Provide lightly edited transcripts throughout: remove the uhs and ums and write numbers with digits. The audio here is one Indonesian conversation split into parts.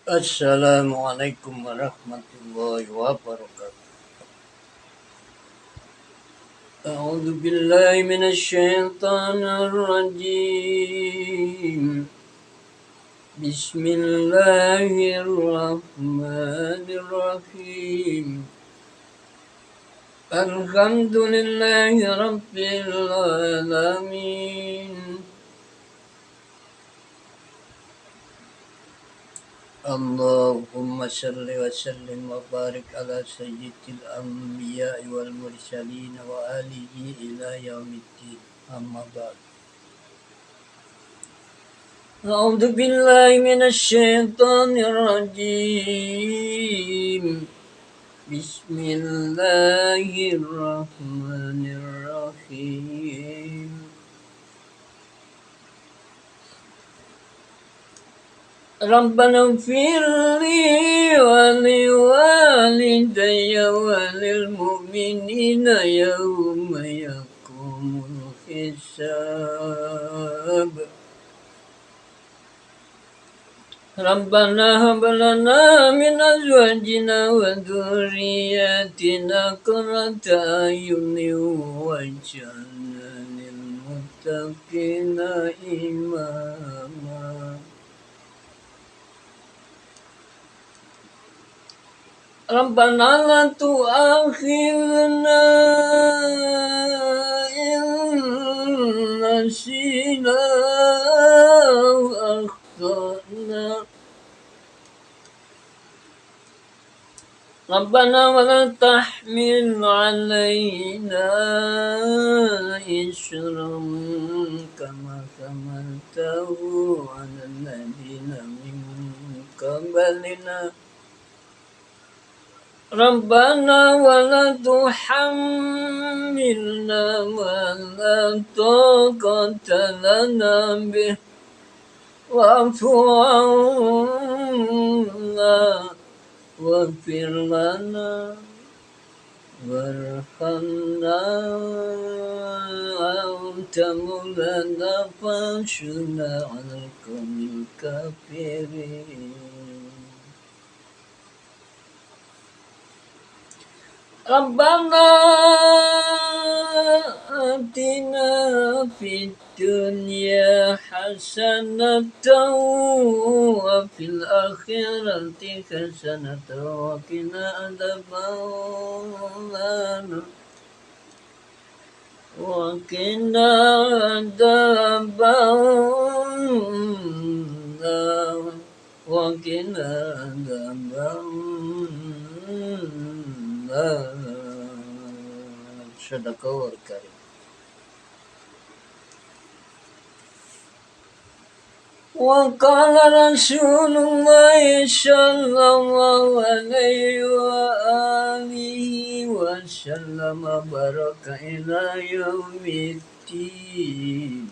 Assalamualaikum warahmatullahi wabarakatuh. A'udzu billahi minasy syaithanir rajim. Bismillahirrahmanirrahim. Alhamdulillahi rabbil alamin. Allahumma salli wa sallim wa barik ala sayyidil anbiya'i wal mursalin wa alihi ila yaumiddin. Amma ba'd. A'udzu billahi minasy syaithanir rajim. Bismillahirrahmanirrahim. ربنا اغفر لي ولوالدي وللمؤمنين يوم يقوم الحساب ربنا هب لنا من أزواجنا وذرياتنا قرة أعين واجعلنا للمتقين إماما ربنا لا تؤاخذنا إن نسينا أو أخطأنا ربنا ولا تحمل علينا إصرا كما حملته على الذين من قبلنا ربنا ولا تحملنا ما لا طاقة لنا به واعف عنا واغفر لنا وارحمنا أنت مولانا فانصرنا على القوم الكافرين ربنا آتنا في الدنيا حسنة وفي الآخرة حسنة وقنا عذاب النار وقنا عذاب النار وقنا عذاب النار Sadaqallahul karim. وقال رسول الله صلى الله عليه وآله وسلم بارك إلى يوم الدين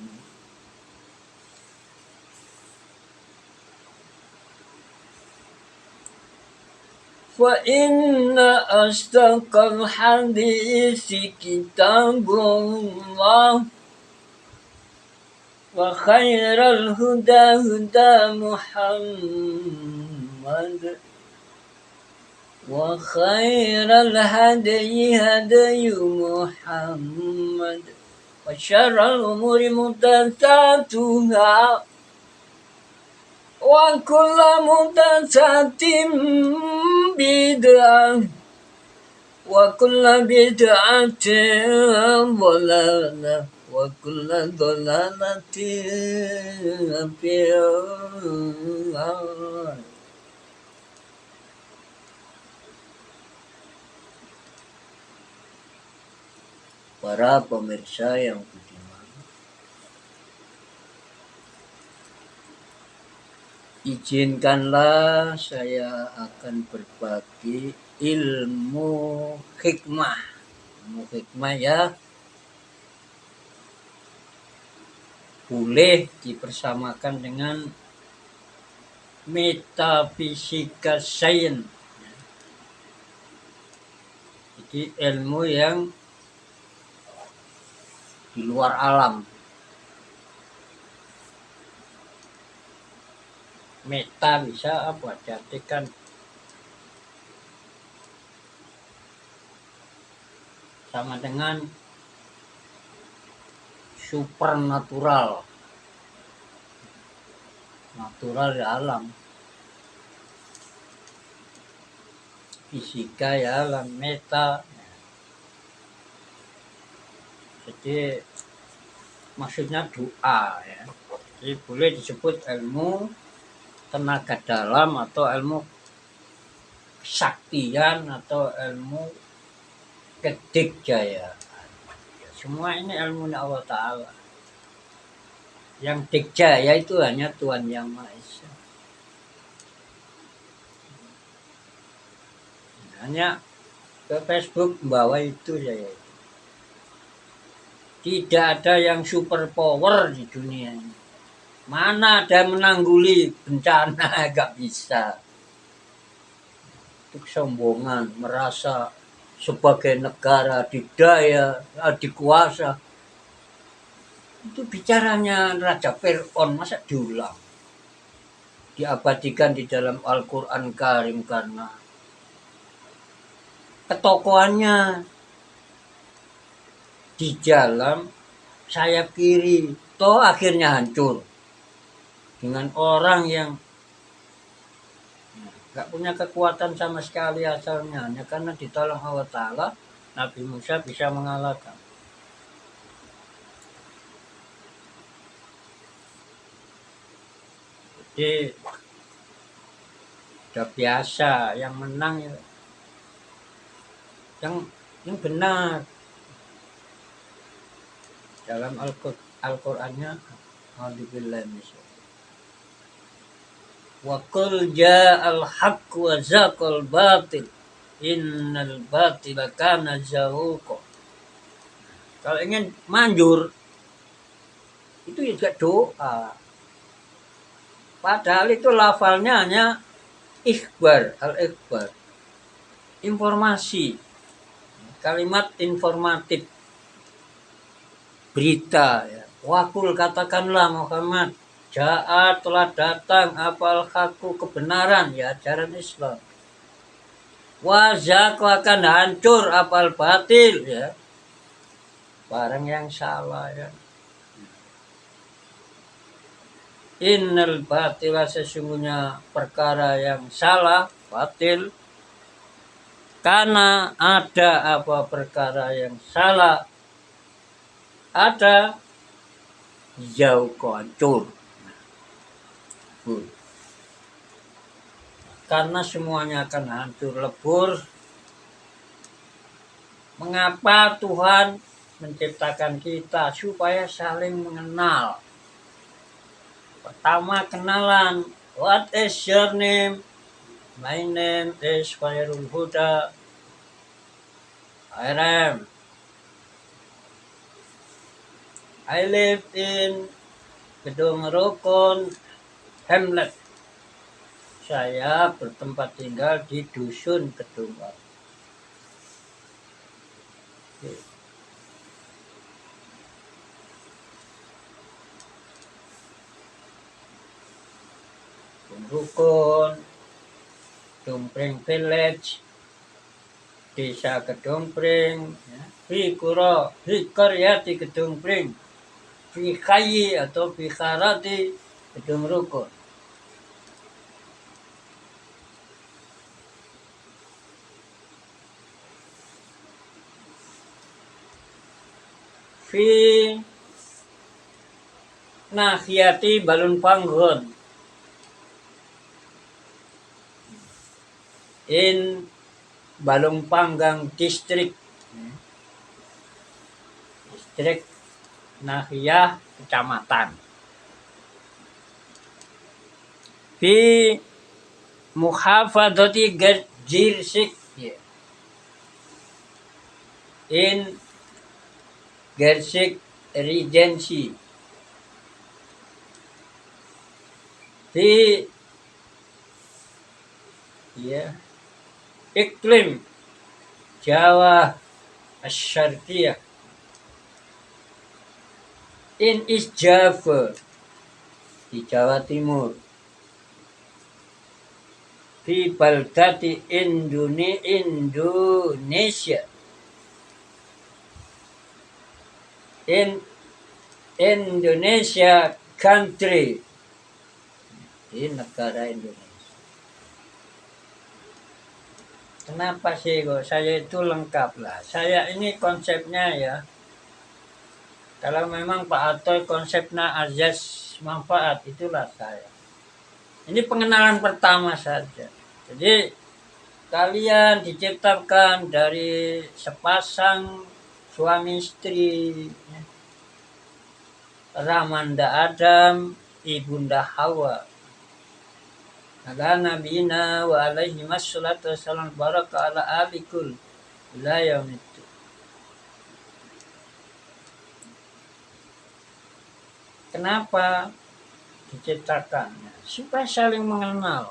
فإن أصدق الحديث كتاب الله وخير الهدى هدى محمد وخير الهدي هدي محمد وشر الأمور محدثاتها وكل محدثة بدعة وكل بدعة ضلالة وكل ضلالة في النار. Para pemirsa yang budiman, izinkanlah saya akan berbagi ilmu hikmah. Ilmu hikmah ya boleh dipersamakan dengan metafisika sains. Jadi ilmu yang di luar alam. Meta bisa apa? Diartikan sama dengan supernatural. Natural ya alam. Fisika ya alam. Meta. Jadi maksudnya doa ya. Jadi boleh disebut ilmu tenaga dalam atau ilmu kesaktian atau ilmu kedikjayaan. Semua ini ilmu Allah Ta'ala. Yang dikjaya itu hanya Tuhan Yang Maha Esa. Hanya ke Facebook membawa itu saya. Tidak ada yang super power di dunia ini. Mana ada menangguli bencana, gak bisa. Itu kesombongan, merasa sebagai negara didaya, dikuasa. Itu bicaranya Raja Fir'aun, masa diulang? Diabadikan di dalam Al-Quran Karim karena ketokohannya di dalam sayap kiri. Toh akhirnya hancur. Dengan orang yang gak punya kekuatan sama sekali asalnya. Hanya karena ditolong Allah Ta'ala, Nabi Musa bisa mengalahkan. Jadi udah biasa yang menang ya. Yang benar dalam Al-Qur'annya wa qul ja'al haqq wa zaqal batil innal batila kana zahuqa. Kalau ingin manjur itu juga doa. Padahal itu lafalnya hanya ikhbar, al-ikhbar. Informasi. Kalimat informatif. Berita ya. Wakul katakanlah Muhammad, ja'a telah datang apal haku kebenaran ya ajaran Islam. Wazaq akan hancur apal batil ya. Barang yang salah ya. Innal batila sesungguhnya perkara yang salah, batil. Karena ada apa perkara yang salah, ada jauh hancur. Karena semuanya akan hancur lebur. Mengapa Tuhan menciptakan kita? Supaya saling mengenal. Pertama kenalan. What is your name? My name is Khairul Huda. I live in Gedung Rukun, Hamlet. Saya bertempat tinggal di Dusun Gedung Rukun. Rukun, Dumpring Village, Desa Gedungpring, Hikuro, Hikoryati Gedungpring, Hikayi atau Hikarati Gedung Rukun. Fi Nahiati Balun Panggon. In Balung Panggang Distrik. Distrik Nahiyah Kecamatan. Fi Muhafadzati Gersik. In Gersik Regency. Fi iklim Jawa Asyarqiyah. In East Java di Jawa Timur. fi baldati Indonesia. In Indonesia country, di negara Indonesia. Kenapa sih kok saya itu lengkap lah. Saya ini konsepnya ya, kalau memang Pak Atoy konsepnya azas manfaat, itulah saya. Ini pengenalan pertama saja. Jadi kalian diciptakan dari sepasang suami istri, Ramanda Adam, Ibunda Hawa. Ala nabiyina wa alaihi wassalatu wassalam baraka ala abikul ila yaumiddin. Kenapa diciptakan? Supaya saling mengenal.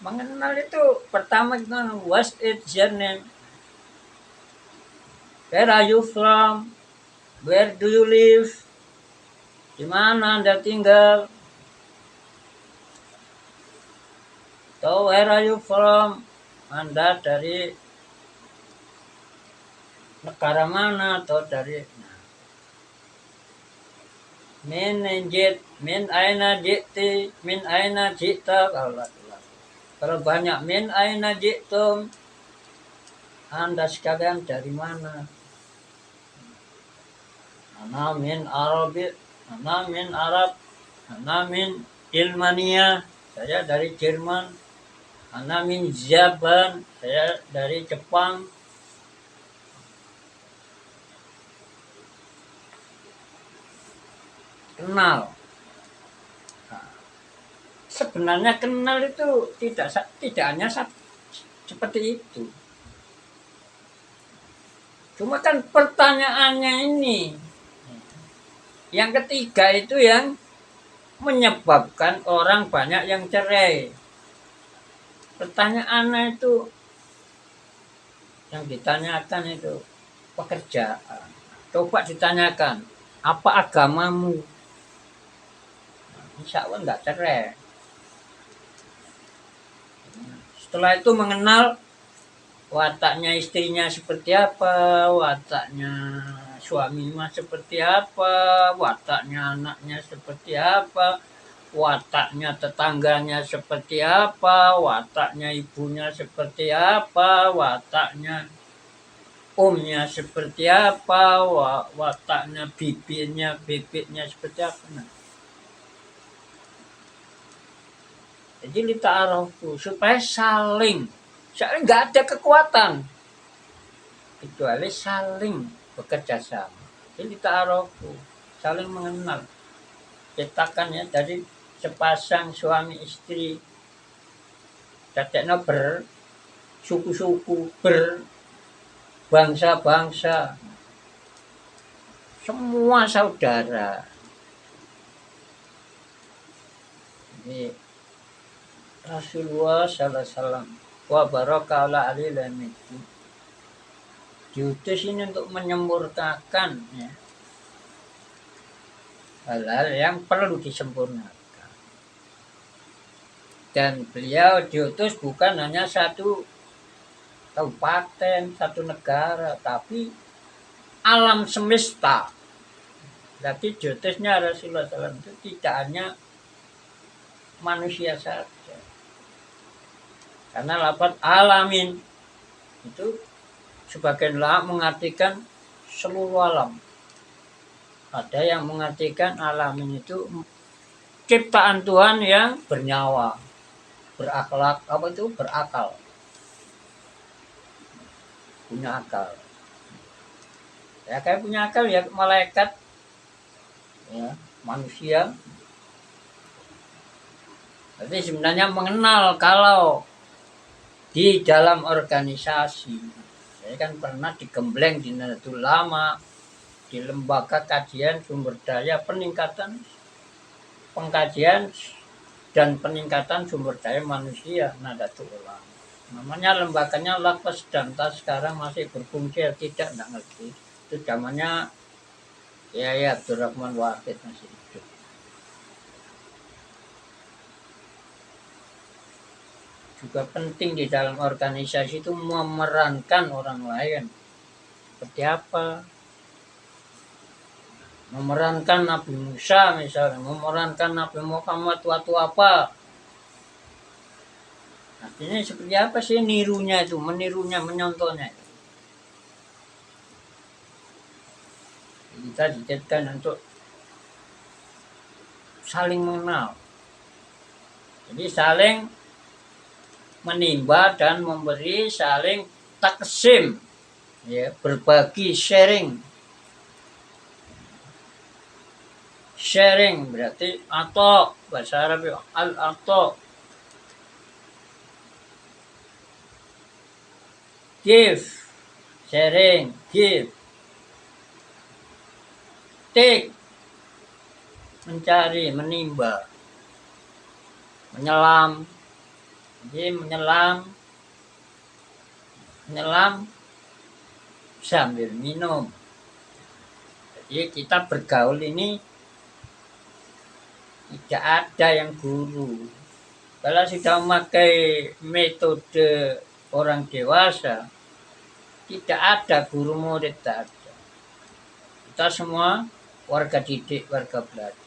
Mengenal itu pertama kita, what is your name? Where are you from? Where do you live? Di mana Anda tinggal? So where are you from? Anda dari negara mana atau dari min aina jiti, min aina jita. Kalau banyak min aina jitum, Anda sekalian dari mana? Ana min Arabi, ana min Arab, ana min Ilmania, saya dari Jerman. Ana min Japan, saya dari Jepang. Kenal. Nah, sebenarnya kenal itu tidak hanya seperti itu. Cuma kan pertanyaannya ini, yang ketiga itu yang menyebabkan orang banyak yang cerai. Pertanyaannya itu, yang ditanyakan itu pekerjaan. Coba ditanyakan, apa agamamu? Insya Allah nggak cerai. Setelah itu mengenal wataknya istrinya seperti apa, wataknya suaminya seperti apa, wataknya anaknya seperti apa, wataknya tetangganya seperti apa, wataknya ibunya seperti apa, wataknya omnya seperti apa, wataknya bibitnya seperti apa. Nah, jadi lita'arafu, supaya saling nggak ada kekuatan kecuali saling bekerja sama. Jadi lita'arafu, saling mengenal. Ciptakan ya dari sepasang suami istri, dadekno bersuku-suku, berbangsa-bangsa, semua saudara. Jadi Rasulullah sallallahu alaihi wasallam wa baraka ala alihi diutus ini untuk menyempurnakan ya, hal-hal yang perlu disempurnakan. Dan beliau diutus bukan hanya satu kabupaten, satu negara, tapi alam semesta. Tapi diutusnya Rasulullah SAW itu tidak hanya manusia saja. Karena lafaz alamin itu sebagian ulama mengartikan seluruh alam. Ada yang mengartikan alamin itu ciptaan Tuhan yang bernyawa, berakhlak, berakal, punya akal. Ya kayak punya akal ya malaikat, ya manusia. Jadi sebenarnya mengenal kalau di dalam organisasi, saya kan pernah digembleng di Nahdlatul Ulama, di lembaga kajian sumber daya pengkajian dan peningkatan sumber daya manusia Nahdlatul Ulama. Namanya lembaganya Lapas dan sekarang masih berfungsi tidak ngerti. Itu zamannya ya Abdurrahman Wahid masih hidup. juga penting di dalam organisasi itu memerankan orang lain. Seperti apa? Memerankan Nabi Musa misalnya, memerankan Nabi Muhammad waktu apa? Artinya seperti apa sih nirunya itu, menirunya, menyontohnya. Kita dijadikan untuk saling mengenal. Jadi saling menimba dan memberi, saling taksim, ya, berbagi, sharing. Sharing berarti atau bahasa Arab al-ato, give, sharing, give, take, mencari, menimba, menyelam. Jadi menyelam sambil minum. Jadi kita bergaul ini tidak ada yang guru. Kalau sudah memakai metode orang dewasa, tidak ada guru murid, tidak ada. Kita semua warga didik, warga belajar.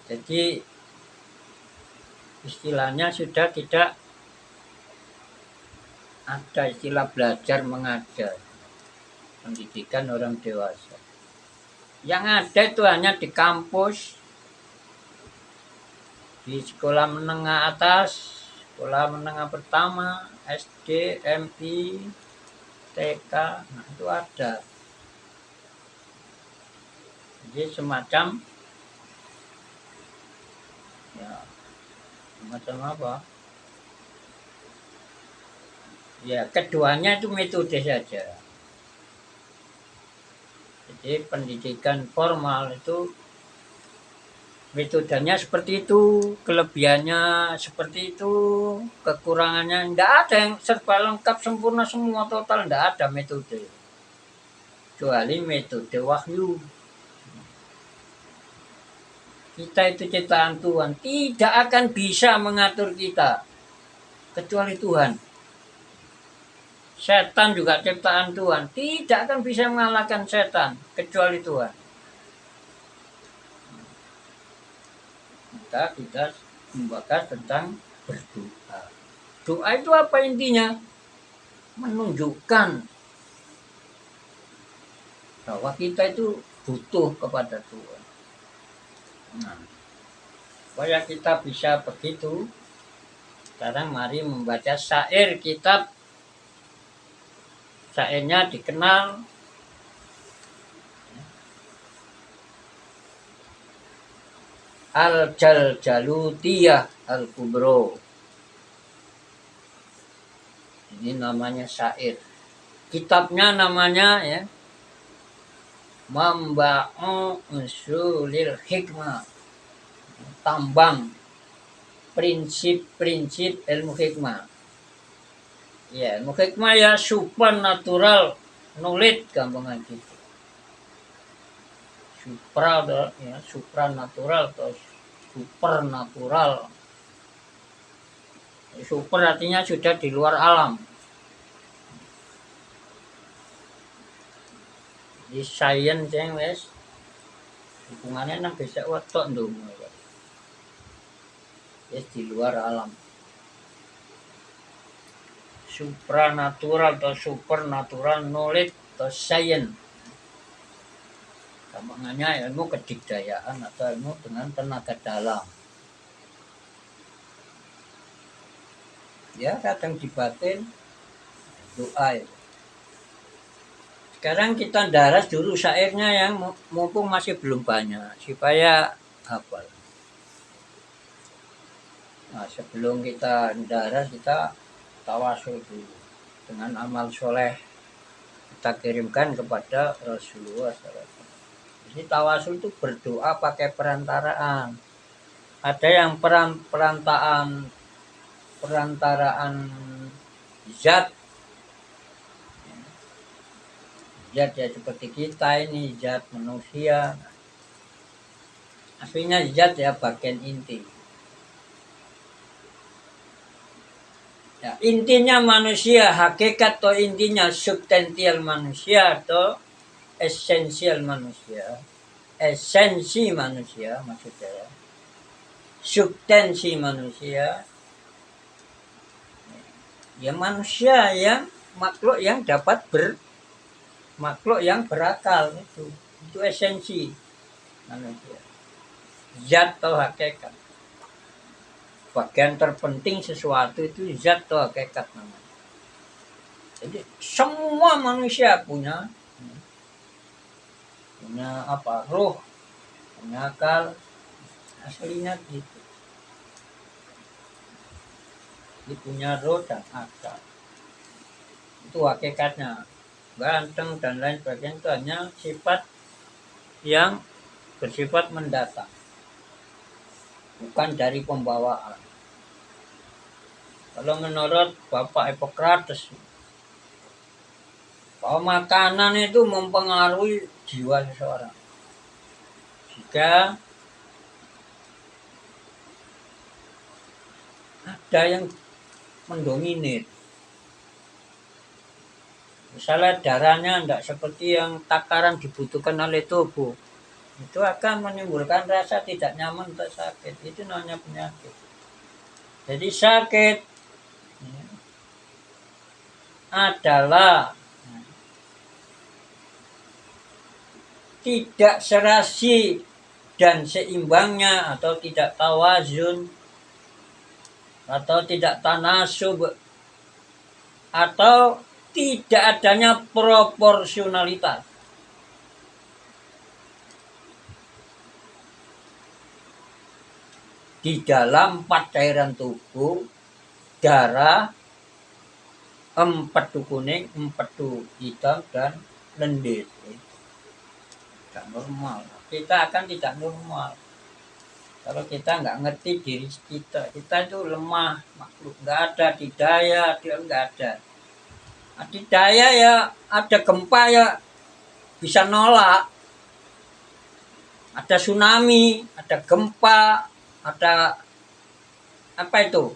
Jadi istilahnya sudah tidak ada istilah belajar mengajar, pendidikan orang dewasa. Yang ada itu hanya di kampus, di sekolah menengah atas, sekolah menengah pertama, SD, MI, TK, nah itu ada. Jadi semacam ya, semacam apa? Ya, keduanya itu metode saja. Jadi pendidikan formal itu metodenya seperti itu, kelebihannya seperti itu, kekurangannya tidak ada yang serba lengkap, sempurna semua, total tidak ada metode. Kecuali metode wahyu. Kita itu ciptaan Tuhan, tidak akan bisa mengatur kita kecuali Tuhan. Setan juga ciptaan Tuhan, tidak akan bisa mengalahkan setan kecuali Tuhan. Maka kita membahas tentang berdoa. Doa itu apa intinya? Menunjukkan bahwa kita itu butuh kepada Tuhan. Nah, supaya kita bisa begitu, sekarang mari membaca syair kitab. Syairnya dikenal Al-Jaljalutiyah Al-Kubro. Ini namanya syair. Kitabnya namanya ya Mamba'u Usulil Hikmah. Tambang prinsip-prinsip ilmu hikmah. Ya, ilmu hikmah ya supernatural knowledge gampang gitu. Supranatural atau supernatural. Super artinya sudah di luar alam. Di science yang wes hubungannya nang bisa wetok ndonga. Yes, di luar alam. Supranatural atau supernatural knowledge atau science. Gampangannya ilmu kedikdayaan atau ilmu dengan tenaga dalam. Ya, kadang dibatin doa itu. Sekarang kita daras dulu syairnya yang mumpung masih belum banyak supaya hafal. Nah, sebelum kita daras kita tawasul dulu dengan amal soleh kita kirimkan kepada Rasulullah SAW. Jadi tawasul itu berdoa pakai perantaraan. Ada yang perantaraan zat ya seperti kita ini zat manusia. Aslinya zat ya bagian inti. Ya, intinya manusia, hakikat atau intinya substansial manusia atau esensial manusia. Esensi manusia maksudnya. Substansi manusia. Ya manusia yang makhluk yang dapat makhluk yang berakal itu esensi manusia. Zat atau hakikat. Bagian terpenting sesuatu itu zat atau hakikat namanya. Jadi semua manusia punya apa? Ruh, punya akal, aslinya gitu. Dia punya roh dan akal. Itu hakikatnya. Ganteng dan lain sebagainya itu hanya sifat yang bersifat mendatang. Bukan dari pembawaan. Kalau menurut Bapak Hippocrates, bahwa makanan itu mempengaruhi jiwa seseorang. Jika ada yang mendominir, misalnya darahnya tidak seperti yang takaran dibutuhkan oleh tubuh, itu akan menimbulkan rasa tidak nyaman atau sakit. Itu namanya penyakit. Jadi sakit adalah tidak serasi dan seimbangnya atau tidak tawazun atau tidak tanasub atau tidak adanya proporsionalitas. Di dalam 4 cairan tubuh, darah, empedu kuning, empedu hitam, dan lendir. Tidak normal. Kita akan tidak normal. Kalau kita nggak ngerti diri kita itu lemah, makhluk nggak ada didaya, dia nggak ada. Didaya ya ada gempa ya bisa nolak. Ada tsunami, ada gempa, ada apa itu?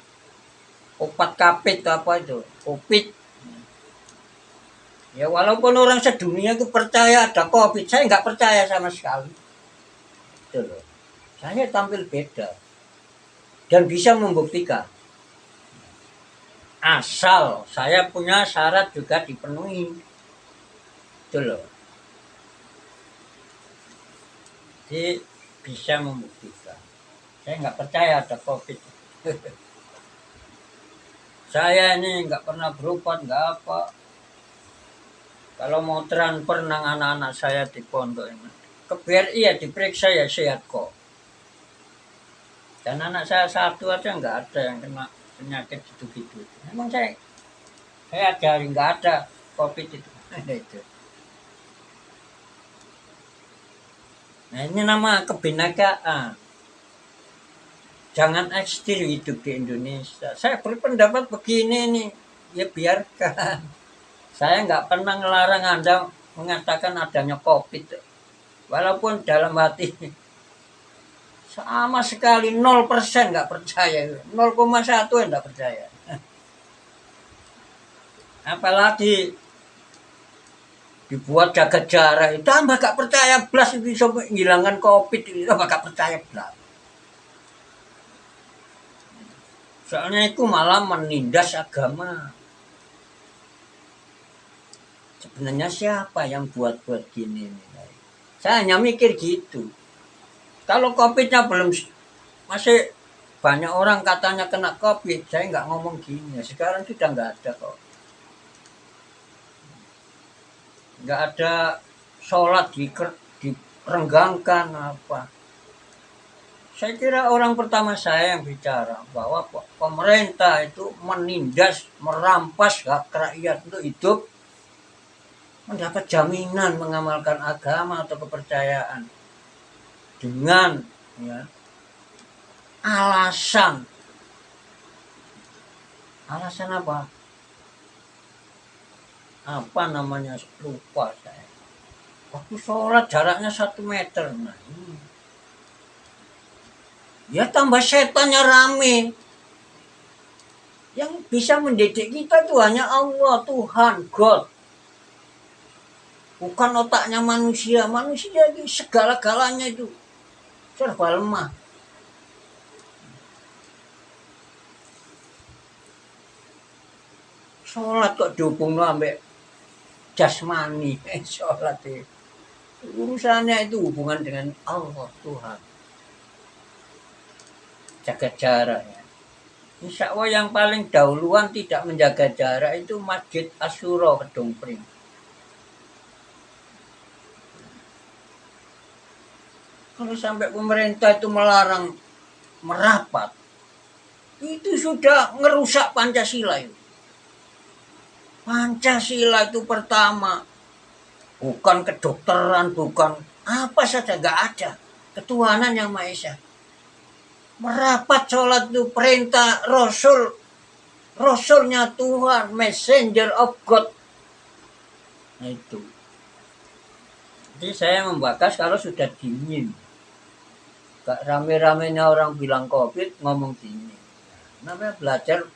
Obat kapit apa itu? Covid. Ya walaupun orang sedunia itu percaya ada Covid, saya nggak percaya sama sekali. Itu loh. Saya tampil beda dan bisa membuktikan. Asal saya punya syarat juga dipenuhi. Itu loh. Jadi bisa membuktikan. Saya nggak percaya ada Covid. Saya ini nggak pernah berobat, nggak apa. Kalau mau transfer nang anak-anak saya di pondok ini, ke BRI ya diperiksa ya sehat kok. Dan anak saya satu aja nggak ada yang kena penyakit gitu-gitu. Memang saya ajari nggak ada Covid itu. Itu. Nah ini nama kebinekaan. Jangan ekstrim hidup di Indonesia. Saya berpendapat begini nih, ya biarkan. Saya nggak pernah ngelarang Anda mengatakan adanya Covid. Walaupun dalam hati sama sekali 0% nggak percaya. 0,1 nggak percaya. Apalagi dibuat jaga jarak. Tambah nggak percaya belas itu bisa menghilangkan Covid. Tambah nggak percaya belas. Soalnya itu malah menindas agama. Sebenarnya siapa yang buat gini nih? Saya hanya mikir gitu. Kalau Covid-nya belum masih banyak orang katanya kena Covid, saya nggak ngomong gini. Sekarang sudah nggak ada kok. Nggak ada sholat diperenggangkan apa. Saya kira orang pertama saya yang bicara bahwa pemerintah itu menindas, merampas hak rakyat untuk hidup, mendapat jaminan mengamalkan agama atau kepercayaan dengan ya, alasan apa? Apa namanya lupa saya. Waktu sholat jaraknya 1 meter. Nah ini ya tambah setannya rame. Yang bisa mendidik kita itu hanya Allah, Tuhan, God. Bukan otaknya manusia. Manusia itu segala-galanya itu serba lemah. Sholat kok dihubung sampai jasmani. Sholat itu. Urusannya itu hubungan dengan Allah, Tuhan. Jaga jarak ya. Insya Allah yang paling dahuluan tidak menjaga jarak itu Masjid Asyura Kedung Pring. Kalau sampai pemerintah itu melarang merapat, itu sudah ngerusak Pancasila itu. Pancasila itu pertama, bukan kedokteran, bukan apa saja, nggak ada. Ketuhanan yang Maha Esa. Merapat sholat itu perintah Rasul, Rasulnya Tuhan, Messenger of God. Nah itu. Jadi saya membahas kalau sudah dingin. Gak rame-ramenya orang bilang COVID, ngomong dingin. Namanya belajar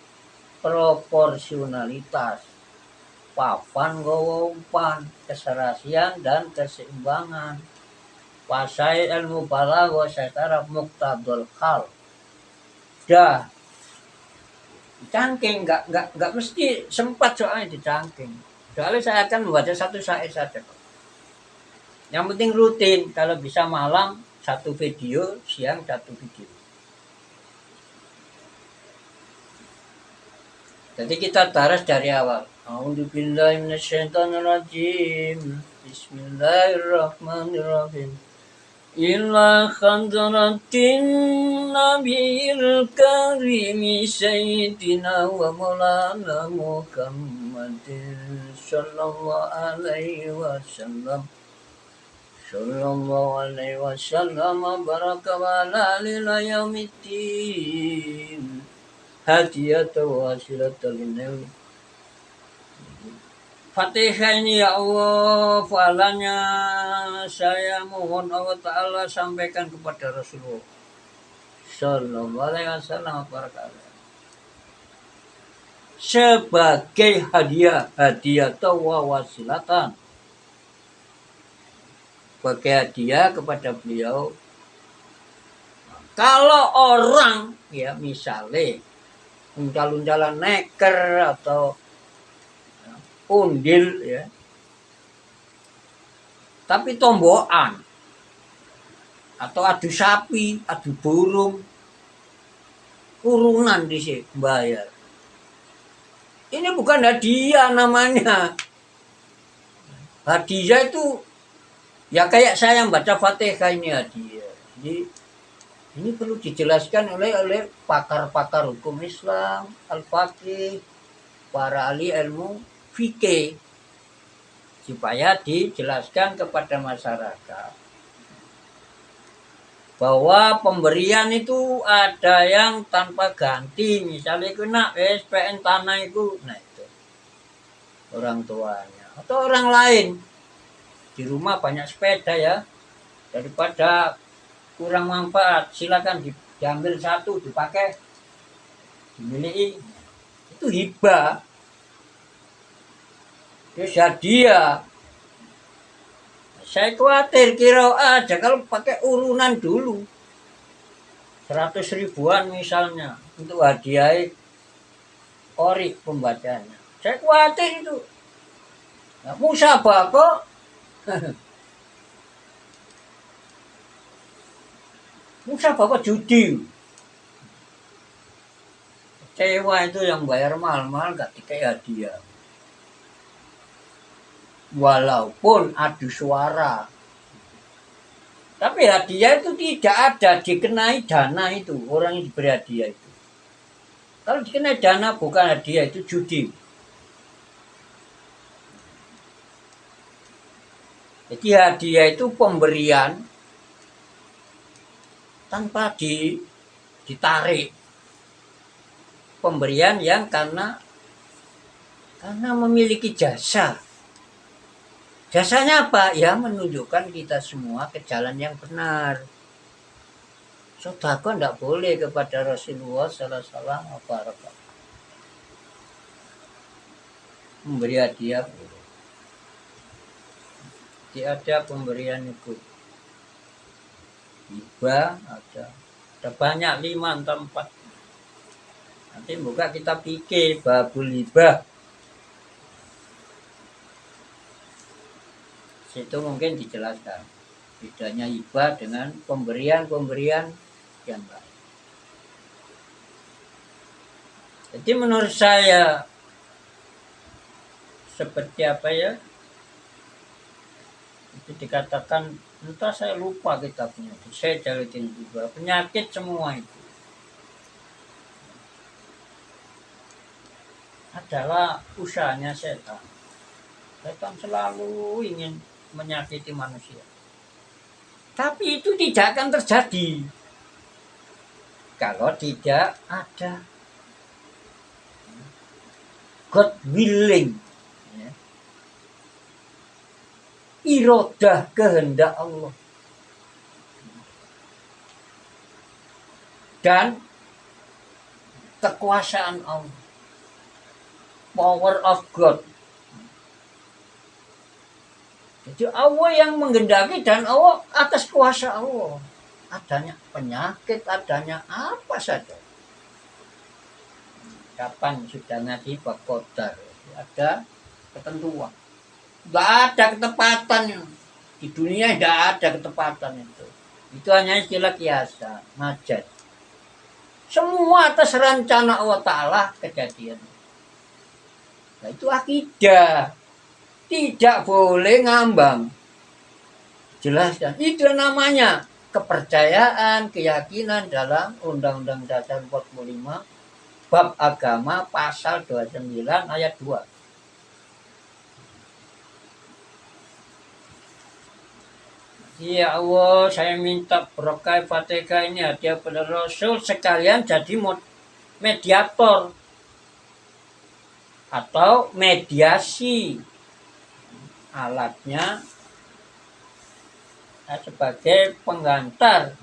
proporsionalitas. Papan gowo umpan, keserasian dan keseimbangan. Wasai ilmu balaghah secara muktadul hal. Dah dicangking, nggak mesti sempat soalnya dicangking. Soalnya saya akan membaca satu syair saja. Yang penting rutin, kalau bisa malam satu video, siang satu video. Jadi kita taras dari awal. A'udzubillahi minasyaitonirrajim. Bismillahirrahmanirrahim. Ila khadratin nabiyil karimi sayyidina wa maulana Muhammadin sallallahu alaihi wasallam. Sallallahu alaihi wasallam baraka wa ala yaumiddin. Hadiyata wasilata linnabi. Fatihah ini ya Allah, falanya saya mohon Allah Ta'ala sampaikan kepada Rasulullah Sallallahu alaihi wasallam sebagai hadiah wa wasilatan, sebagai hadiah kepada beliau. Kalau orang ya misalnya uncal-uncalan neker atau undil ya, tapi tombokan atau adu sapi, adu burung, urunan di sini bayar. Ini bukan hadiah namanya. Hadiah itu ya kayak saya yang baca Fatihah ini hadiah. Jadi ini perlu dijelaskan oleh pakar-pakar hukum Islam, al-faqih, para ahli ilmu fikih, supaya dijelaskan kepada masyarakat bahwa pemberian itu ada yang tanpa ganti. Misalnya itu nak SPN tanah itu, nah itu orang tuanya atau orang lain. Di rumah banyak sepeda ya, daripada kurang manfaat silakan diambil satu dipakai dimiliki, itu hibah. Terus hadiah. Saya khawatir kira aja kalau pakai urunan dulu 100 ribuan misalnya untuk hadiah ori pembacanya. Saya khawatir itu musabah kok. Musabah kok judi. Kecewa itu yang bayar mahal-mahal gak dikai hadiah. Walaupun adu suara, tapi hadiah itu tidak ada dikenai dana itu. Orang yang diberi hadiah itu, kalau dikenai dana bukan hadiah, itu judi. Jadi hadiah itu pemberian tanpa ditarik, pemberian yang karena memiliki jasa. Jasanya apa? Ya menunjukkan kita semua ke jalan yang benar. Sedekah tidak boleh kepada Rasulullah sallallahu alaihi wasallam apa memberi hadiah. Tidak ada pemberian itu. Hibah ada banyak 5 atau 4. Nanti buka kita pikir babul hibah. Situ mungkin dijelaskan bedanya hibah dengan pemberian-pemberian yang lain. Jadi menurut saya seperti apa ya? Itu dikatakan entah saya lupa kitabnya. Saya jalitin juga penyakit semua itu adalah usahanya setan. Setan selalu ingin menyakiti manusia. Tapi itu tidak akan terjadi kalau tidak ada God willing, ya. Irodah kehendak Allah dan kekuasaan Allah, power of God. Jadi Allah yang menghendaki dan Allah atas kuasa Allah. Adanya penyakit, adanya apa saja. Kapan sudah ngaji bab qadar, ada ketentuan. Tidak ada ketepatan. Di dunia tidak ada ketepatan itu. Itu hanya istilah kiasan, majaz. Semua atas rencana Allah Ta'ala kejadian. Nah, itu akidah. Tidak boleh ngambang. Jelaskan. Itu namanya kepercayaan, keyakinan dalam Undang-Undang Dasar 45 bab agama pasal 29 ayat 2. Ya Allah, saya minta berkah Fatihah ini hadiah pada Rasul sekalian jadi mediator atau mediasi. Alatnya sebagai penggantar.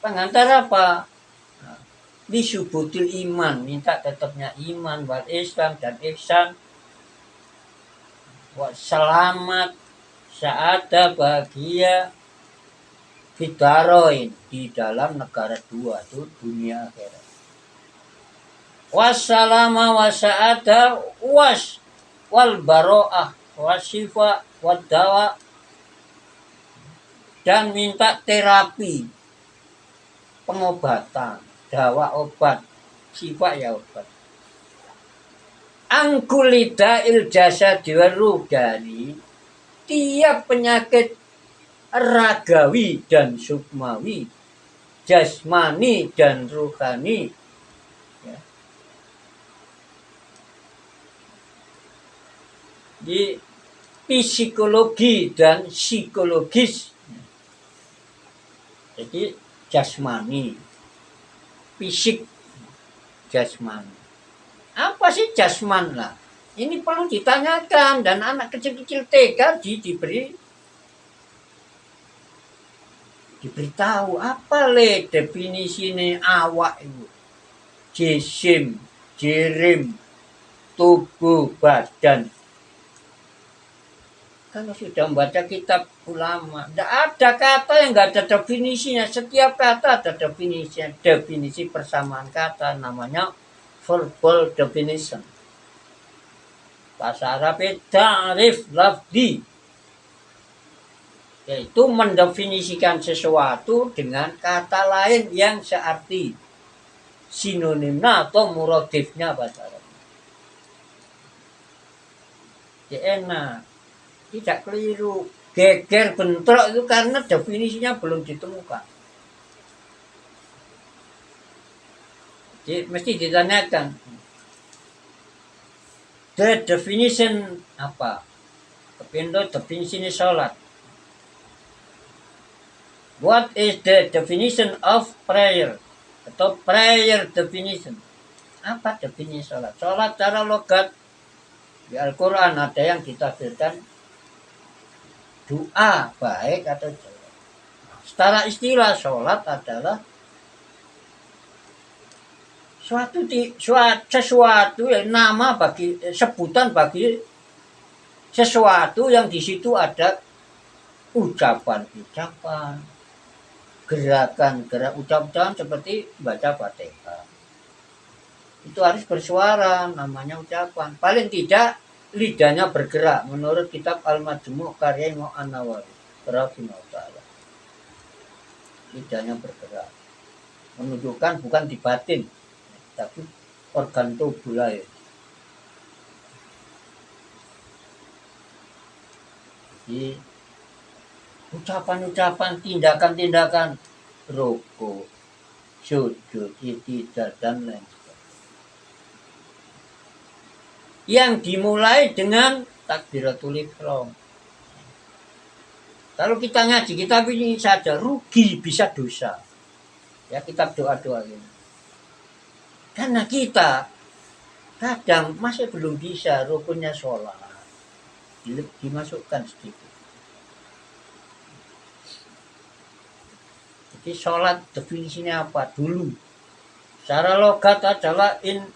Pengantar apa? Disubutil iman, minta tetapnya iman, wal Islam dan ihsan, selamat, sa'adah, bahagia, fidaroin di dalam negara dua itu dunia akhirat. Wassalama wasa'adah was wal baro'ah wasifa wadawa, dan minta terapi, pengobatan, dawa obat, sifat ya obat. Angkulida iljasa diwarugani, tiap penyakit ragawi dan sukmawi, jasmani dan ruhani, ya. Di psikologi dan psikologis. Jadi jasmani, fisik, jasmani. Apa sih jasman lah? Ini perlu ditanyakan, dan anak kecil-kecil TK diberitahu apa le definisi ini awak itu. Jisim, jirim, tubuh, badan. Kalau sudah membaca kitab ulama, tidak ada kata yang nggak ada definisinya. Setiap kata ada definisinya. Definisi persamaan kata namanya verbal definition. Bahasa Arab ta'rif lafzi, yaitu mendefinisikan sesuatu dengan kata lain yang searti, sinonimnya atau muradifnya bahasa Arab. Ya enak. Tidak keliru. Geger bentrok itu karena definisinya belum ditemukan. Jadi mesti ditanyakan. The definition apa? Kepindo definisi sholat. What is the definition of prayer? Atau prayer definition. Apa definisi sholat? Sholat cara logat di Al-Quran ada yang ditafsirkan doa baik atau jelek. Secara istilah sholat adalah sesuatu yang nama bagi sebutan bagi sesuatu yang di situ ada ucapan-ucapan, gerakan-gerak ucapan seperti baca Fatihah. Itu harus bersuara, namanya ucapan. Paling tidak lidahnya bergerak menurut kitab Al-Majmu' karya Imam An-Nawawi rahimahullah taala. Lidahnya bergerak. Menunjukkan bukan di batin, tapi organ tubuh lain. Jadi ucapan-ucapan, tindakan-tindakan rukuk, sujud, i'tidal dan lain sebagainya. Yang dimulai dengan takbiratul ihram. Kalau kita ngaji, kita ini saja rugi bisa dosa. Ya, kitab doa-doa ini. Karena kita kadang masih belum bisa rukunnya sholat. Dimasukkan sedikit. Jadi sholat definisinya apa dulu? Secara logat adalah in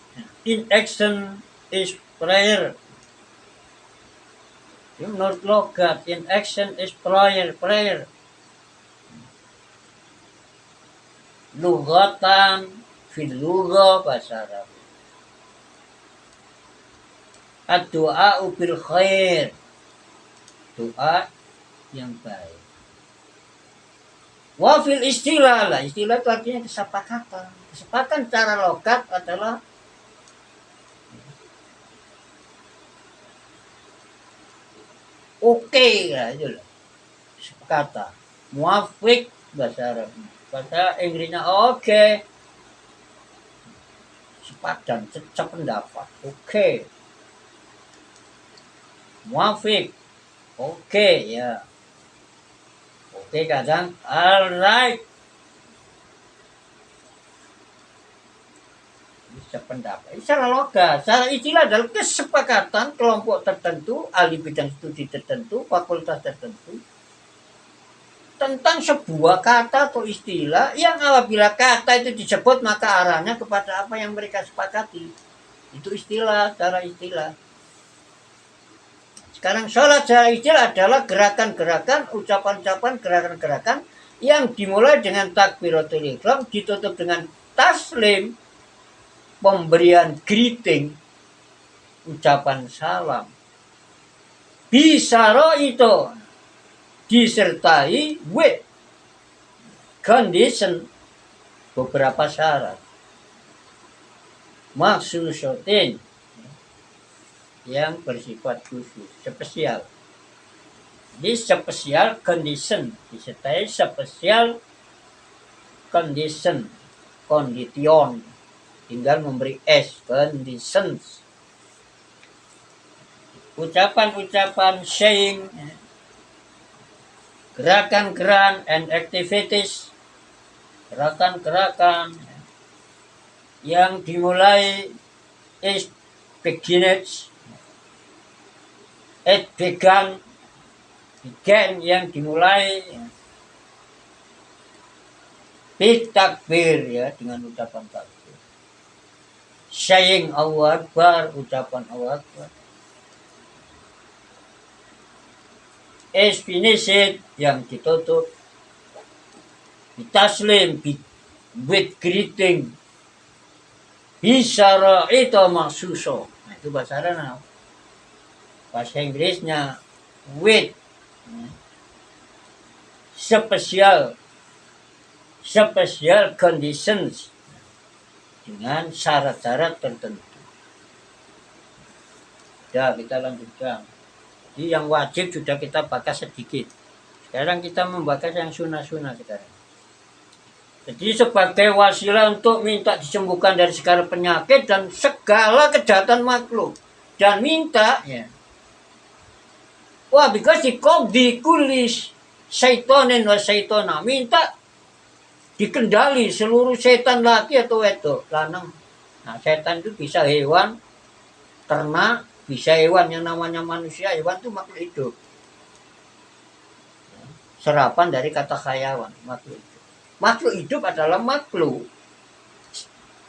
action is prayer. Menurut logat, in action is prayer. Lugatan, fil lugha bahasa Arab. Ad-du'a bil khair. Doa yang baik. Wafil istilah lah, istilah itu artinya kesepakatan. Kesepakatan cara logat adalah oke lah itu lah. Kata muafiq bahasa Arab. Bahasa Inggrisnya oke. Sepadan, sependapat. Oke. Muafiq. Oke ya. Oke kadang alright. Sependapat. Secara logat, secara istilah adalah kesepakatan kelompok tertentu, ahli bidang studi tertentu, fakultas tertentu tentang sebuah kata atau istilah yang apabila kata itu disebut maka arahnya kepada apa yang mereka sepakati. Itu istilah, secara istilah. Sekarang sholat secara istilah adalah gerakan-gerakan, ucapan-ucapan, gerakan-gerakan yang dimulai dengan takbiratul ihram, ditutup dengan taslim, pemberian greeting, ucapan salam. Bisaro itu disertai with condition, beberapa syarat. Maksusotin yang bersifat khusus, spesial. Di spesial condition disertai spesial condition, condition. Tinggal memberi S, conditions. Ucapan-ucapan saying, gerakan-gerakan and activities, gerakan-gerakan yang dimulai is begins, it began yang dimulai bitakbir ya, dengan ucapan takbir. Saying Allahu Akbar, ucapan Allahu Akbar. Is finished yang ditutup. Bitaslim with greeting. Bisara itu maksuso. Nah, itu bahasa Arab. Bahasa Inggrisnya with special conditions, dengan syarat-syarat tertentu. Ya, kita lanjutkan. Jadi yang wajib sudah kita bakas sedikit. Sekarang kita membahas yang sunnah-sunnah sekarang. Jadi sebagai wasilah untuk minta disembuhkan dari segala penyakit dan segala kejahatan makhluk. Dan minta ya. Wah, because di kulis syaitonin wa syaitona. Minta dikendali seluruh setan laki atau wedok, lanang. Nah, setan itu bisa hewan, ternak, bisa hewan yang namanya manusia. Hewan itu makhluk hidup. serapan dari kata hayawan, makhluk hidup. Makhluk hidup adalah makhluk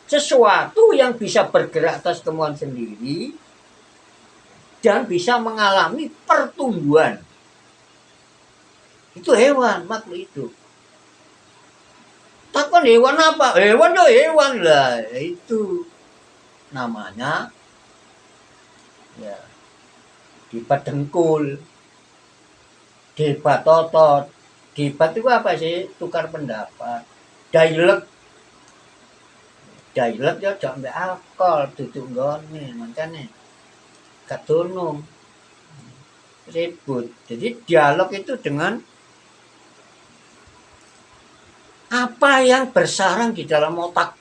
sesuatu yang bisa bergerak atas kemauan sendiri dan bisa mengalami pertumbuhan. Itu hewan, makhluk hidup. Takkan hewan apa? Hewan ya hewan lah. Itu namanya ya debat dengkul, debat otot. Debat itu apa sih? Tukar pendapat. Dialog ya jangan alkohol duduk nggone makanya katunung ribut. Jadi dialog itu dengan apa yang bersarang di dalam otak,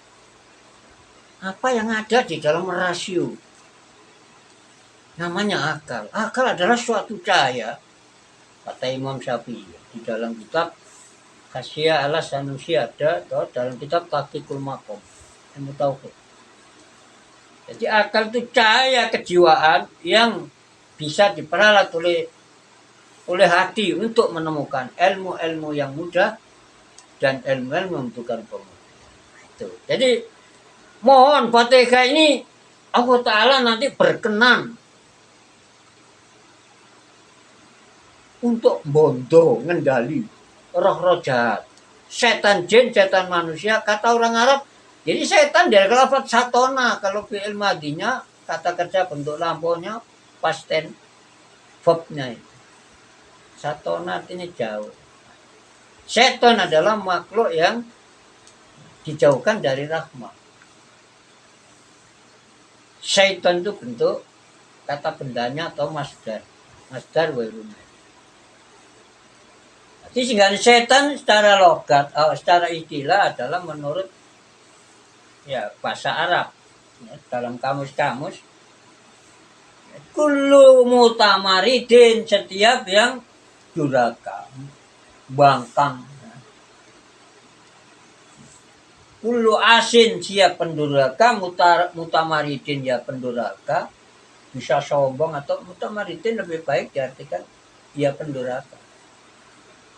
apa yang ada di dalam rasio, namanya akal. Akal adalah suatu cahaya, kata Imam Syafi'i di dalam kitab Khasya ala Sanusi ada, atau dalam kitab Tahqiqul Maqam. Kamu tahu kok. Jadi akal itu cahaya kejiwaan yang bisa diperalat oleh hati untuk menemukan ilmu-ilmu yang mudah dan ilmu-ilmu membutuhkan pembuktian. Jadi mohon Fatihah ini Allah Ta'ala nanti berkenan untuk bondo ngendali roh-roh jahat, setan jin, setan manusia. Kata orang Arab, jadi setan dari lafaz satona, kalau fi'il madinya kata kerja bentuk lampaunya pasten verbnya itu. Satona artinya jauh. Setan adalah makhluk yang dijauhkan dari rahmat. Syaitan itu bentuk kata bendanya atau masdar. Masdar wairuna. Jadi sehingga setan secara logat, secara istilah adalah menurut ya bahasa Arab. Ya, dalam kamus-kamus, kullu mutamaridin, setiap yang durhaka, bangkang. Kullu asin, siap pendurhaka, mutamaridin ya pendurhaka, bisa sombong, atau mutamaridin lebih baik diartikan ya pendurhaka,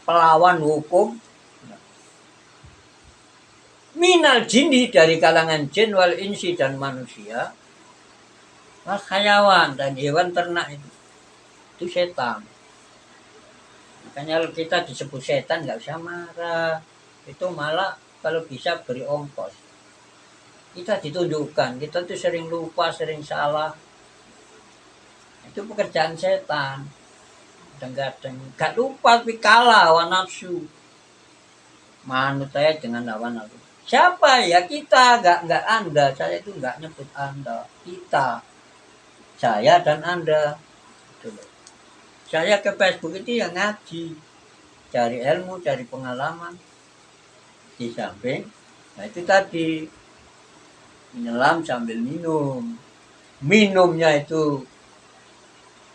pelawan hukum. Minal jinni, dari kalangan jin, wal insi, dan manusia, wal hayawan, dan hewan ternak itu setan. Makanya kalau kita disebut setan nggak usah marah, itu malah kalau bisa beri ongkos. Kita ditunjukkan, kita tuh sering lupa, sering salah. Itu pekerjaan setan. Kadang-kadang gak lupa tapi kalah hawa nafsu. Manut saya dengan hawa nafsu. Siapa ya? Kita, enggak Anda. Saya itu enggak nyebut Anda. Kita. Saya dan Anda. Saya ke Facebook itu yang ngaji. Cari ilmu, cari pengalaman. Di samping, nah itu tadi. Menyelam sambil minum. Minumnya itu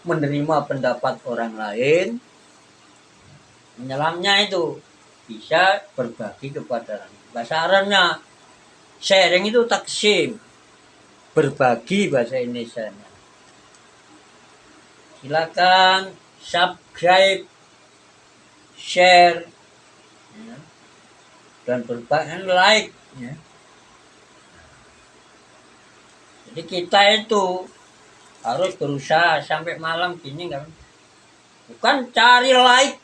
menerima pendapat orang lain. Menyelamnya itu bisa berbagi kepada orang. Bahasa Arabnya sharing itu taksim, berbagi bahasa Indonesianya. Silakan subscribe, share, ya, dan berbagi, like. Ya. Jadi kita itu harus berusaha sampai malam gini kan, bukan cari like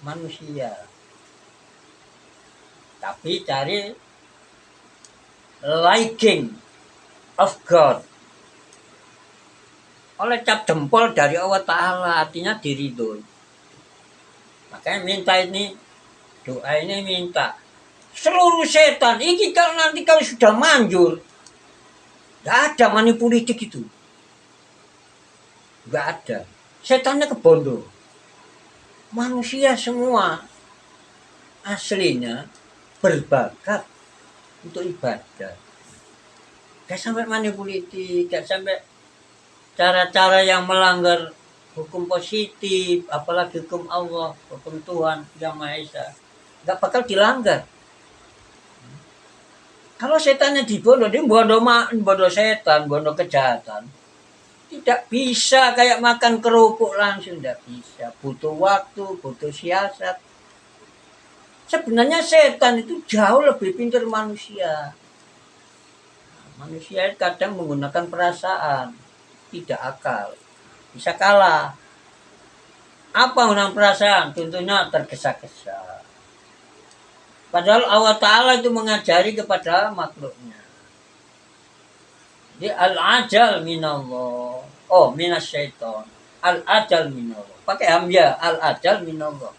manusia, tapi cari liking of God, oleh cap jempol dari Allah Ta'ala, artinya diridhoi. Makanya minta ini, doa ini minta seluruh setan ini, kalau nanti kalau sudah manjur, gak ada manipolitik itu, gak ada. Setannya kebondo. Manusia semua aslinya berbakat untuk ibadah. Gak sampai manipolitik, gak sampai cara-cara yang melanggar hukum positif, apalagi hukum Allah, hukum Tuhan Yang Maha Esa. Gak bakal dilanggar. Kalau setannya dibondo, dia bondo setan, bondo kejahatan. Tidak bisa kayak makan kerupuk langsung, tidak bisa. Butuh waktu, butuh siasat. Sebenarnya setan itu jauh lebih pintar manusia. Manusia kadang menggunakan perasaan, tidak akal. Bisa kalah. Apa menang perasaan? Tentunya tergesa-gesa. Padahal Allah Ta'ala itu mengajari kepada makhluknya. Jadi al-ajal minallah. Oh, minas syaitan. Al-ajal minallah. Pakai hamzah, al-ajal minallah.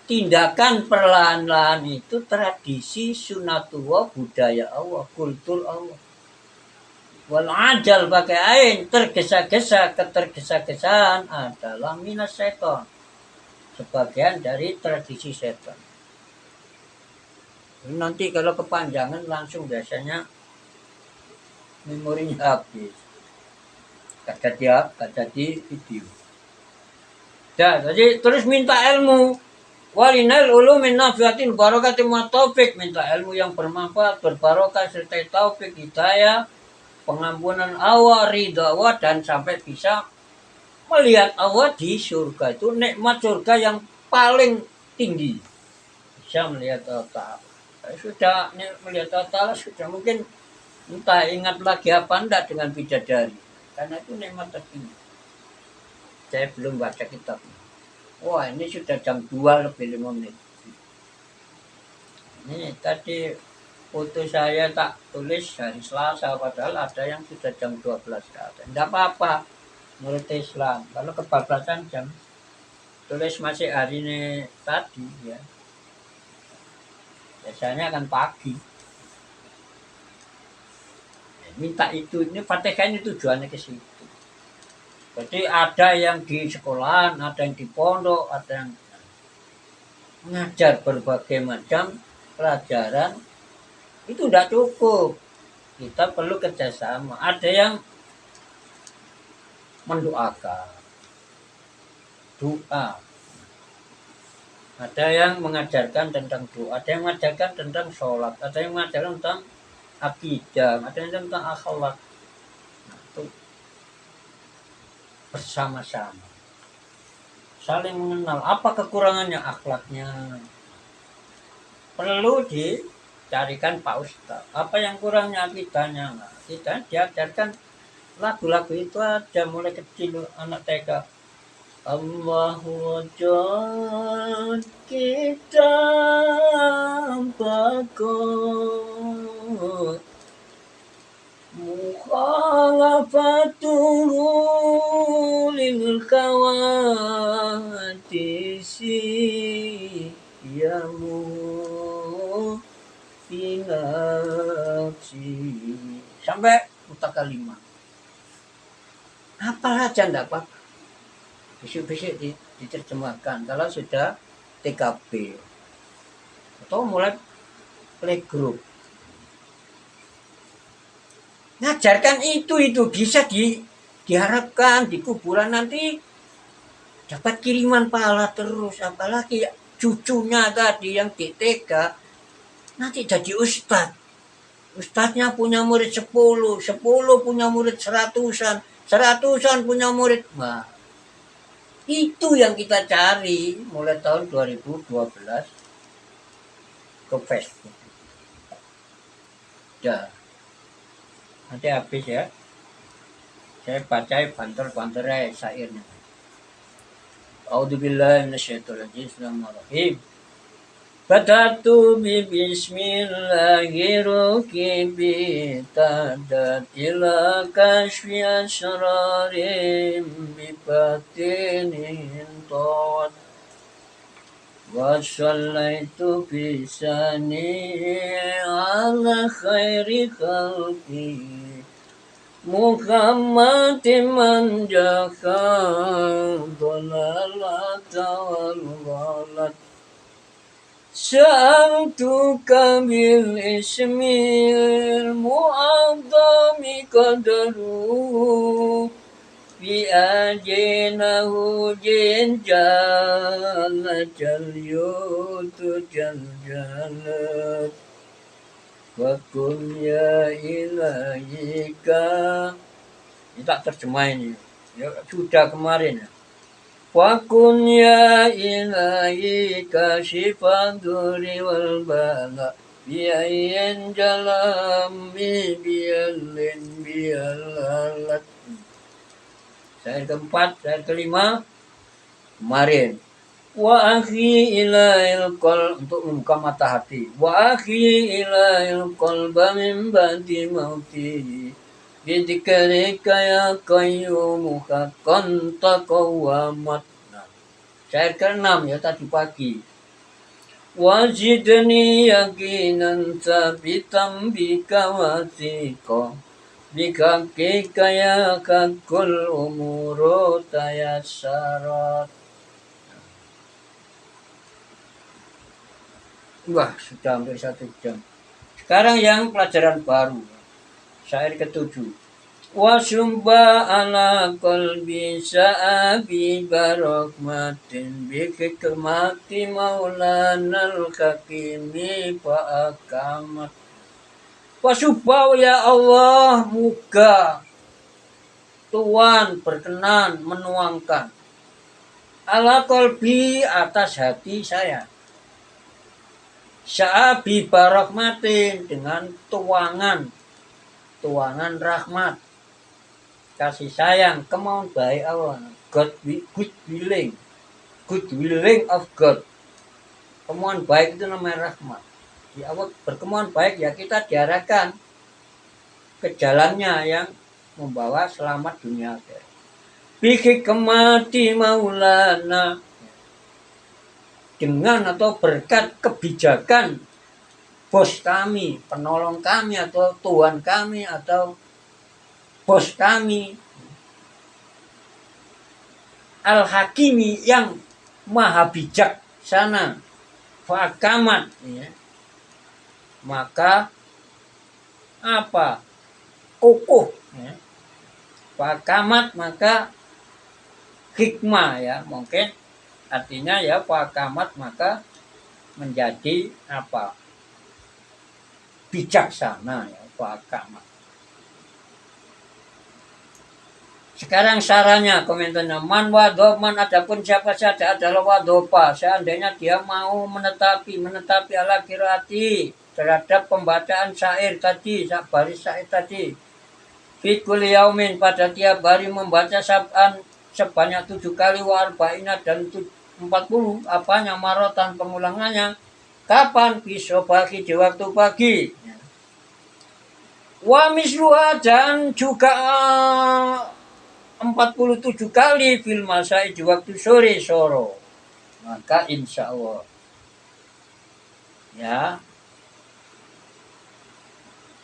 Tindakan perlahan-lahan itu tradisi sunatullah, budaya Allah, kultur Allah. Wal ajal pakai ain, tergesa-gesa, ketergesa-gesaan adalah minas syaitan. Sebagian dari tradisi setan. Nanti kalau kepanjangan langsung biasanya memorinya habis. Gak jadi video. Jadi terus minta ilmu. Walinal ulumin nafiatin barokatin wa taufik, minta ilmu yang bermanfaat, berbarokah serta taufik, hidayah, pengampunan Allah, ridha Allah, dan sampai bisa melihat Allah di surga. Itu nikmat surga yang paling tinggi. Bisa melihat Allah Ta'ala. Sudah melihat Allah Ta'ala, sudah mungkin entah ingat lagi apa enggak dengan bidadari. Karena itu nikmat tertinggi. Saya belum baca kitab. Wah, ini sudah jam 2 lebih 5 menit. Ini tadi foto saya tak tulis hari Selasa, padahal ada yang sudah jam 12 ke atas. Tidak apa-apa, menurut Islam. Kalau kebablasan jam, tulis masih hari ini tadi ya. Biasanya akan pagi. Minta itu, ini Fatihah ini tujuannya ke situ. Jadi ada yang di sekolahan, ada yang di pondok, ada yang mengajar berbagai macam pelajaran. Itu tidak cukup. Kita perlu kerjasama. Ada yang mendoakan, doa. Ada yang mengajarkan tentang doa, ada yang mengajarkan tentang sholat, ada yang mengajarkan tentang akidah, ada yang tentang akhlak. Nah, itu bersama-sama. Saling mengenal apa kekurangannya akhlaknya. Perlu dicarikan Pak Ustadz. Apa yang kurangnya akidahnya? Nah, kita diajarkan lagu-lagu itu aja mulai kecil anak TK. Allahu wajad kita bakot mukhalafatuhu lil kawadisi yamu finafsi sampai mutakalimah. Apa aja enggak apa-apa. Bisik-bisik diterjemahkan kalau sudah TKB atau mulai playgroup. Ngajarkan itu bisa diharapkan di kuburan nanti dapat kiriman pahala terus, apalagi cucunya tadi yang di TK nanti jadi ustadz. Ustadznya punya murid 10 punya murid 100-an punya murid. Wah, itu yang kita cari mulai tahun 2012 ke Facebook. Ya, nanti habis ya. Saya baca banter-banter syairnya. A'udzubillahi minasyaitonir rajim. Badatu bi bismillahirrahmanirrahim tadatilah kashfi asrarim bi batinin tawad wa sallaitu bisani ala khairi khalqi Muhammadin man jaka dhalalata wal ghalat Sa'altuka bil ismil mu'azzami qadaru Bi ajinahu jinjala jal yutu jal jalat Wa kun ya ilahika Ini tak terjemahin ini. Ya, sudah kemarin ya. Wa kun ya ilahi kasifan duri wal bala biayin jalam bialin bialalat. Syair keempat, syair kelima kemarin. Wa akhi ilail qol untuk membuka mata hati. Wa akhi ilail qalba min ba'di mauti. Bidzikrika ya qayyum haqqan taqawwamat. Nah, syair ke-6 ya tadi pagi. Wajidni yakinan sabitan bika wasiqa. Bika ya kakul umuru tayassarat. Wah, sudah hampir 1 jam. Sekarang yang pelajaran baru. Syair ke-7. Wa sumba ala qalbi sa'abi barokmatin bi hikmati maulanal hakimi fa'akamat. Wa subba ya Allah, moga Tuhan berkenan menuangkan ala qalbi atas hati saya. Sa'abi barokmatin dengan tuangan rahmat, kasih sayang, kemauan baik Allah, good willing of God. Kemauan baik itu namanya rahmat. Di Allah berkemauan baik ya kita diarahkan ke jalannya yang membawa selamat dunia akhirat. Biki kemati maulana, dengan atau berkat kebijakan bos kami, penolong kami atau Tuhan kami atau bos kami, Al-Hakimi yang maha bijaksana, fa'akamat, ya. Maka apa? Kokoh, ya. Fa'akamat maka hikmah, ya, mungkin artinya ya fa'akamat maka menjadi apa? Bijaksana, ya, fa'akamat. Sekarang sarannya, komentarnya, man adapun siapa saja adalah wadopa, seandainya dia mau menetapi ala kirati terhadap pembacaan syair tadi, baris syair tadi. Fikul yaumin, pada tiap hari membaca sab'an sebanyak 7 kali wa arba'ina dan 40, apanya marotan pengulangannya. Kapan? Bisobaki di waktu pagi. Wa misluha dan juga 47 kali fil masai di waktu sore soro. Maka insya Allah ya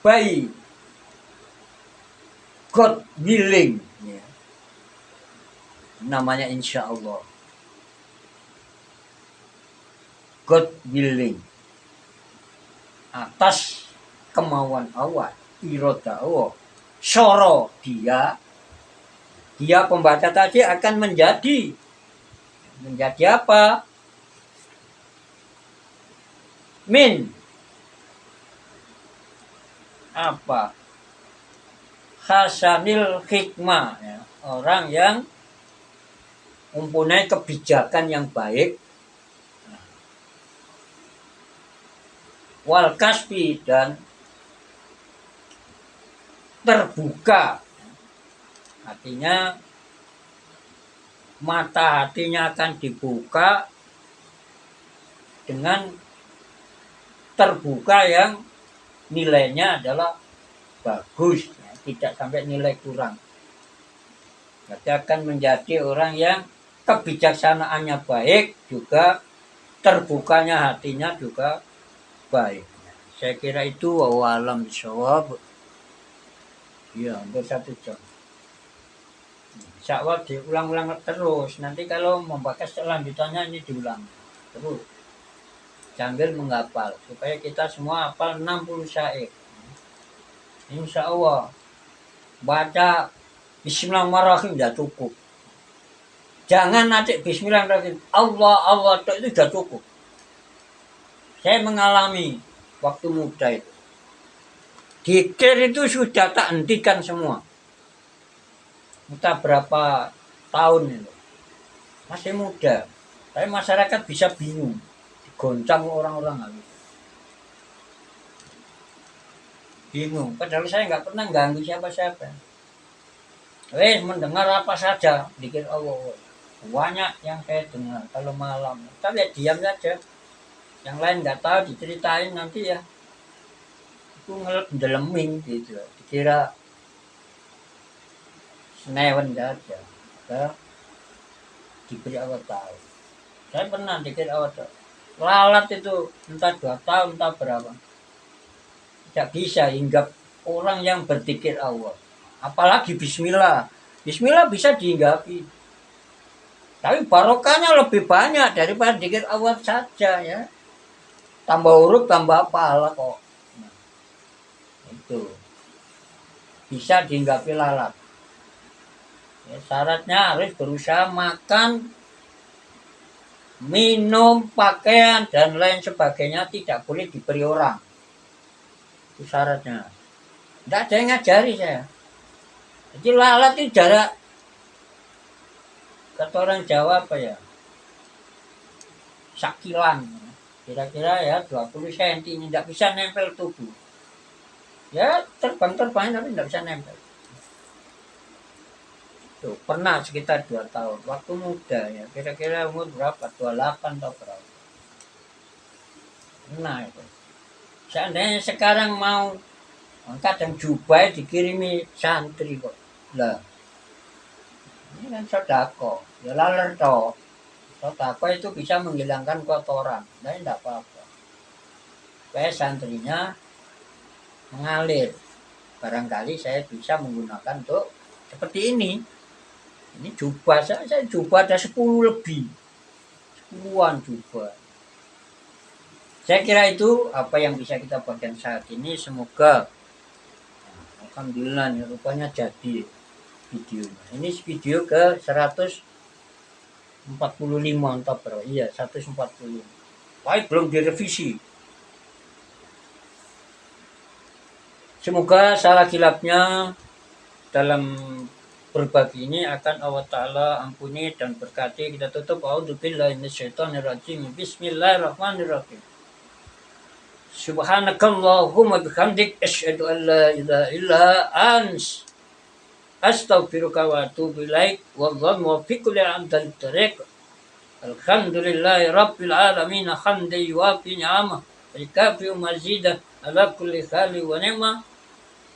by God willing, ya. Namanya insya Allah God willing, atas kemauan Allah, iroda Allah, soro dia pembaca tadi akan menjadi apa? Min apa? Hasanil hikmah, ya. Orang yang mempunyai kebijakan yang baik, wal kasbi dan terbuka, artinya mata hatinya akan dibuka dengan terbuka yang nilainya adalah bagus, ya, tidak sampai nilai kurang. Berarti akan menjadi orang yang kebijaksanaannya baik, juga terbukanya hatinya juga baik. Saya kira itu wallahualam bishawab. Ya, hampir 1 jam. Insya Allah diulang-ulang terus. Nanti kalau membahas selanjutnya ini diulang terus sambil menghafal supaya kita semua hafal 60 syair. Insya Allah baca Bismillahirrahmanirrahim sudah cukup. Jangan nanti Bismillahirrahmanirrahim Allah itu sudah cukup. Saya mengalami waktu muda itu. Dikir itu sudah tak hentikan semua. entah berapa tahun itu, masih muda. Tapi masyarakat bisa bingung, digoncang orang-orang habis. Bingung, padahal saya nggak pernah ganggu siapa-siapa. Mendengar apa saja, dikir Allah. Banyak yang saya dengar kalau malam. Tapi ya diam saja. Yang lain nggak tahu, diceritain nanti ya. Itu ngeleming gitu. Dikira senewen saja. Ya, diberi Allah tahu. Saya pernah dikir Allah tahu. Lalat itu entah 2 tahun, entah berapa. Tidak bisa hinggap orang yang berzikir Allah. Apalagi bismillah. Bismillah bisa dihinggapi. Tapi barokahnya lebih banyak daripada zikir Allah saja ya. Tambah huruf tambah pahala kok. Nah, itu bisa dihinggapi lalat. Ya, syaratnya harus berusaha makan, minum, pakaian dan lain sebagainya tidak boleh diberi orang. Itu syaratnya. Tidak ada yang ngajari saya. Jadi lalat itu jarak, kata orang Jawa apa ya, sakilan, kira-kira ya 20 cm, tidak bisa nempel tubuh. Ya terbang-terbang tapi tidak bisa nempel. Tuh, pernah sekitar 2 tahun, waktu muda ya, kira-kira umur berapa, 28 atau berapa. Nah itu. Seandainya sekarang mau kadang jubah dikirimi santri kok. Lah, ini kan sodako, ya laler toh. Sodako itu bisa menghilangkan kotoran, nah tidak apa-apa. Supaya santrinya mengalir. Barangkali saya bisa menggunakan untuk seperti ini. Ini jubah, saya jubah ada 10 lebih. 10-an jubah. Saya kira itu apa yang bisa kita bagikan saat ini. Semoga alhamdulillah nih, rupanya jadi videonya. Ini video ke 145 entah berapa. Iya, 145. Baik, belum direvisi. Semoga salah kilapnya dalam berbagi ini akan Allah Ta'ala ampuni dan berkati. Kita tutup. A'udzubillahi minasyaitonirrajim. Bismillahirrahmanirrahim. Subhanakallahumma bihamdik asyhadu an la ilaha illa anta astaghfiruka wa atubu ilaik. Wallahu muwaffiq li aqwamit thoriq. Alhamdulillahi rabbil alamin hamdan yuwafi ni'amah wa yukafi mazidah ala kulli khali wa ni'mah.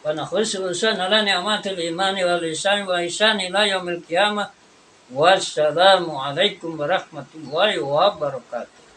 Wa nakhususan ala ni'matil imani wal ihsan wa ihsan ila yaumil qiyamah. Wassalamu alaikum warahmatullahi wabarakatuh.